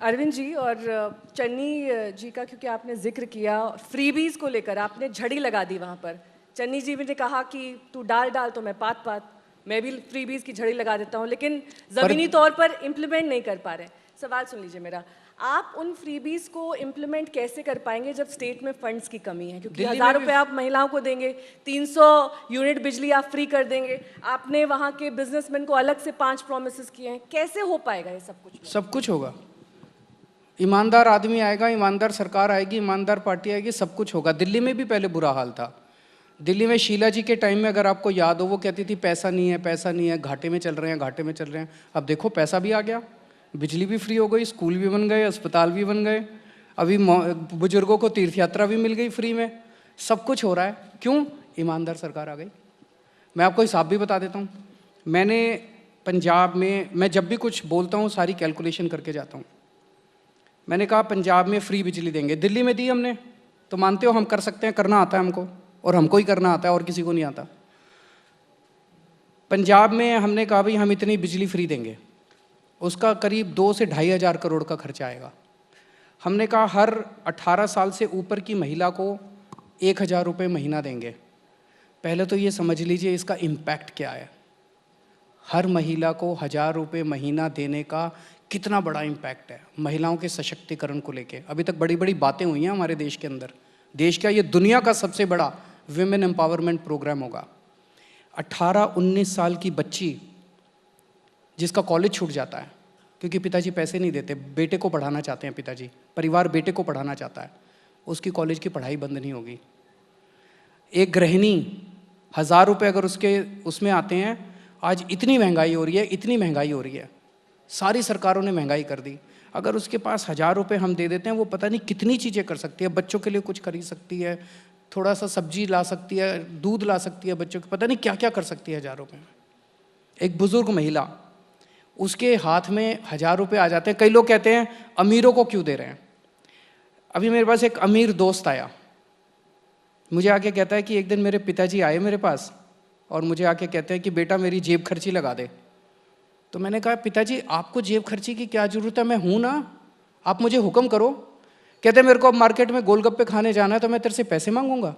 अरविंद जी और चन्नी जी का, क्योंकि आपने जिक्र किया फ्रीबीज को लेकर, आपने झड़ी लगा दी वहाँ पर। चन्नी जी ने कहा कि तू डाल डाल तो मैं पात पात, मैं भी फ्रीबीज की झड़ी लगा देता हूँ, लेकिन ज़मीनी तौर पर इम्प्लीमेंट नहीं कर पा रहे। सवाल सुन लीजिए मेरा, आप उन फ्रीबीज को इम्प्लीमेंट कैसे कर पाएंगे जब स्टेट में फंड्स की कमी है? क्योंकि 1000 रुपये आप महिलाओं को देंगे, 300 यूनिट बिजली आप फ्री कर देंगे, आपने वहाँ के बिजनेसमैन को अलग से 5 प्रोमिस किए हैं, कैसे हो पाएगा ये सब कुछ? सब कुछ होगा। ईमानदार आदमी आएगा, ईमानदार सरकार आएगी, ईमानदार पार्टी आएगी, सब कुछ होगा। दिल्ली में भी पहले बुरा हाल था। दिल्ली में शीला जी के टाइम में अगर आपको याद हो, वो कहती थी पैसा नहीं है, पैसा नहीं है, घाटे में चल रहे हैं, घाटे में चल रहे हैं। अब देखो पैसा भी आ गया, बिजली भी फ्री हो गई, स्कूल भी बन गए, अस्पताल भी बन गए, अभी बुजुर्गों को तीर्थ यात्रा भी मिल गई फ्री में। सब कुछ हो रहा है, क्यों? ईमानदार सरकार आ गई। मैं आपको हिसाब भी बता देता हूँ। मैंने पंजाब में, मैं जब भी कुछ बोलता हूँ सारी कैलकुलेशन करके जाता हूँ। मैंने कहा पंजाब में फ्री बिजली देंगे, दिल्ली में दी हमने, तो मानते हो हम कर सकते हैं, करना आता है हमको, और हमको ही करना आता है और किसी को नहीं आता। पंजाब में हमने कहा भाई हम इतनी बिजली फ्री देंगे, उसका करीब 2 से 2,500 करोड़ का खर्चा आएगा। हमने कहा हर 18 साल से ऊपर की महिला को 1,000 रुपये महीना देंगे। पहले तो ये समझ लीजिए इसका इम्पैक्ट क्या है। हर महिला को 1,000 रुपये महीना देने का कितना बड़ा इम्पैक्ट है महिलाओं के सशक्तिकरण को लेके। अभी तक बड़ी बड़ी बातें हुई हैं हमारे देश के अंदर। देश का, ये दुनिया का सबसे बड़ा विमेन एम्पावरमेंट प्रोग्राम होगा। 18-19 साल की बच्ची जिसका कॉलेज छूट जाता है क्योंकि पिताजी पैसे नहीं देते, बेटे को पढ़ाना चाहते हैं पिताजी, परिवार बेटे को पढ़ाना चाहता है, उसकी कॉलेज की पढ़ाई बंद नहीं होगी। एक गृहिणी 1,000 रुपये अगर उसमें आते हैं, आज इतनी महंगाई हो रही है, इतनी महंगाई हो रही है, सारी सरकारों ने महंगाई कर दी। अगर उसके पास 1,000 रुपये हम दे देते हैं, वो पता नहीं कितनी चीज़ें कर सकती है। बच्चों के लिए कुछ खरीद सकती है, थोड़ा सा सब्जी ला सकती है, दूध ला सकती है बच्चों को, पता नहीं क्या क्या कर सकती है 1,000 रुपये में। एक बुजुर्ग महिला, उसके हाथ में 1,000 रुपये आ जाते हैं। कई लोग कहते हैं अमीरों को क्यों दे रहे हैं। अभी मेरे पास एक अमीर दोस्त आया, मुझे आके कहता है कि एक दिन मेरे पिताजी आए मेरे पास और मुझे आके कहते हैं कि बेटा मेरी जेब खर्ची लगा दे। तो मैंने कहा पिताजी आपको जेब खर्ची की क्या ज़रूरत है, मैं हूँ ना, आप मुझे हुक्म करो। कहते मेरे को अब मार्केट में गोलगप्पे खाने जाना है तो मैं तेरे से पैसे मांगूंगा।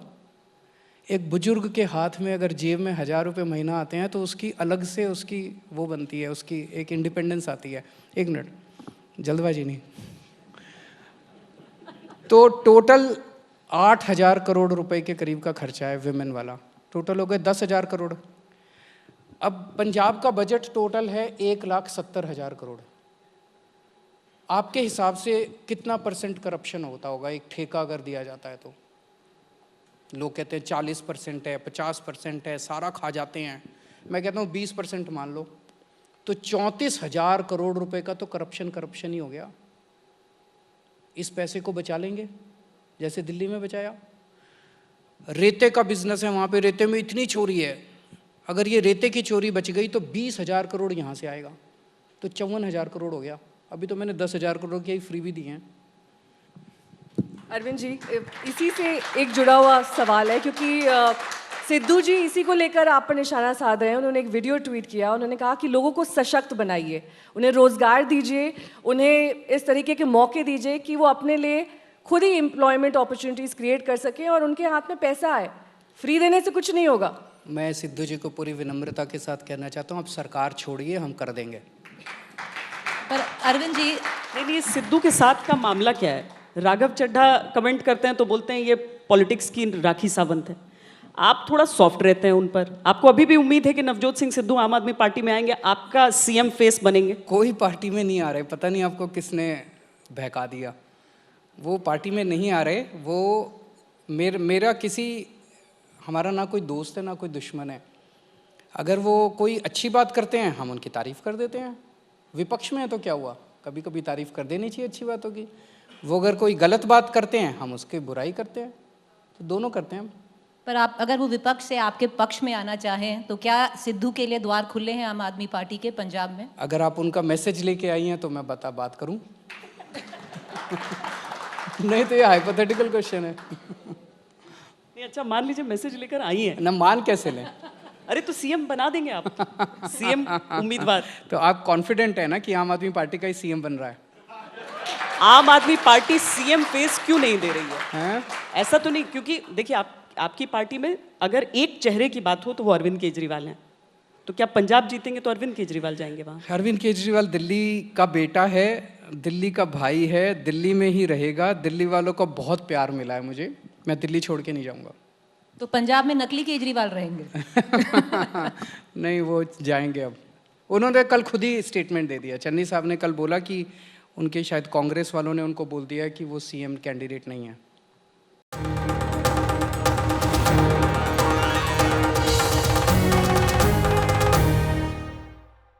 एक बुजुर्ग के हाथ में अगर जेब में 1,000 रुपये महीना आते हैं तो उसकी अलग से उसकी वो बनती है, उसकी एक इंडिपेंडेंस आती है। एक मिनट, जल्दबाजी नहीं। तो टोटल 8,000 करोड़ रुपए के करीब का खर्चा है विमेन वाला, टोटल हो गए 10,000 करोड़। अब पंजाब का बजट टोटल है 1,70,000 करोड़। आपके हिसाब से कितना % करप्शन होता होगा एक ठेका अगर दिया जाता है तो? लोग कहते हैं 40% है, 50% है, सारा खा जाते हैं। मैं कहता हूँ 20% मान लो, तो 34,000 करोड़ रुपए का तो करप्शन ही हो गया। इस पैसे को बचा लेंगे जैसे दिल्ली में बचाया। रेते का बिजनेस है वहाँ पे, रेते में इतनी चोरी है, अगर ये रेते की चोरी बच गई तो 20,000 करोड़ यहाँ से आएगा, तो 54,000 करोड़ हो गया। अभी तो मैंने 10,000 करोड़ की फ्री भी दी हैं। अरविंद जी, इसी से एक जुड़ा हुआ सवाल है, क्योंकि सिद्धू जी इसी को लेकर आप पर निशाना साध रहे हैं। उन्होंने एक वीडियो ट्वीट किया, उन्होंने कहा कि लोगों को सशक्त बनाइए, उन्हें रोजगार दीजिए, उन्हें इस तरीके के मौके दीजिए कि वो अपने लिए खुद ही एम्प्लॉयमेंट अपॉर्चुनिटीज़ क्रिएट कर सकें और उनके हाथ में पैसा आए। फ्री देने से कुछ नहीं होगा। मैं सिद्धू जी को पूरी विनम्रता के साथ कहना चाहता हूँ, अब सरकार छोड़िए, हम कर देंगे। पर अरविंद जी, नहीं, सिद्धू के साथ का मामला क्या है? राघव चड्ढा कमेंट करते हैं तो बोलते हैं ये पॉलिटिक्स की राखी सावंत है। आप थोड़ा सॉफ्ट रहते हैं उन पर। आपको अभी भी उम्मीद है कि नवजोत सिंह सिद्धू आम आदमी पार्टी में आएंगे, आपका सीएम फेस बनेंगे? कोई पार्टी में नहीं आ रहे, पता नहीं आपको किसने बहका दिया। वो पार्टी में नहीं आ रहे। वो मेरा हमारा ना कोई दोस्त है ना कोई दुश्मन है। अगर वो कोई अच्छी बात करते हैं हम उनकी तारीफ़ कर देते हैं। विपक्ष में है तो क्या हुआ, कभी कभी तारीफ़ कर देनी चाहिए अच्छी बातों की। वो अगर कोई गलत बात करते हैं हम उसकी बुराई करते हैं, तो दोनों करते हैं हम। पर आप अगर वो विपक्ष से आपके पक्ष में आना चाहें तो क्या सिद्धू के लिए द्वार खुले हैं आम आदमी पार्टी के पंजाब में? अगर आप उनका मैसेज लेके आई हैं तो मैं बात करूं। नहीं तो ये हाइपोथेटिकल क्वेश्चन है। नहीं, अच्छा मान लीजिए मैसेज लेकर आई हैं, ना मान कैसे लें? अरे तो सीएम बना देंगे आप, सीएम उम्मीदवार। तो आप कॉन्फिडेंट है ना कि आम आदमी पार्टी का ही सीएम बन रहा है? आम आदमी पार्टी सीएम फेस क्यों नहीं दे रही है? हैं? ऐसा तो नहीं, क्योंकि देखिए आपकी पार्टी में अगर एक चेहरे की बात हो तो वो अरविंद केजरीवाल हैं। तो क्या पंजाब जीतेंगे तो अरविंद केजरीवाल जाएंगे वहाँ? अरविंद केजरीवाल दिल्ली का बेटा है, दिल्ली का भाई है, दिल्ली में ही रहेगा। दिल्ली वालों का बहुत प्यार मिला है मुझे, मैं दिल्ली छोड़ के नहीं जाऊंगा। तो पंजाब में नकली केजरीवाल रहेंगे। नहीं, वो जाएंगे अब। उन्होंने कल खुद ही स्टेटमेंट दे दिया, चन्नी साहब ने कल बोला कि उनके शायद कांग्रेस वालों ने उनको बोल दिया कि वो सीएम कैंडिडेट नहीं है।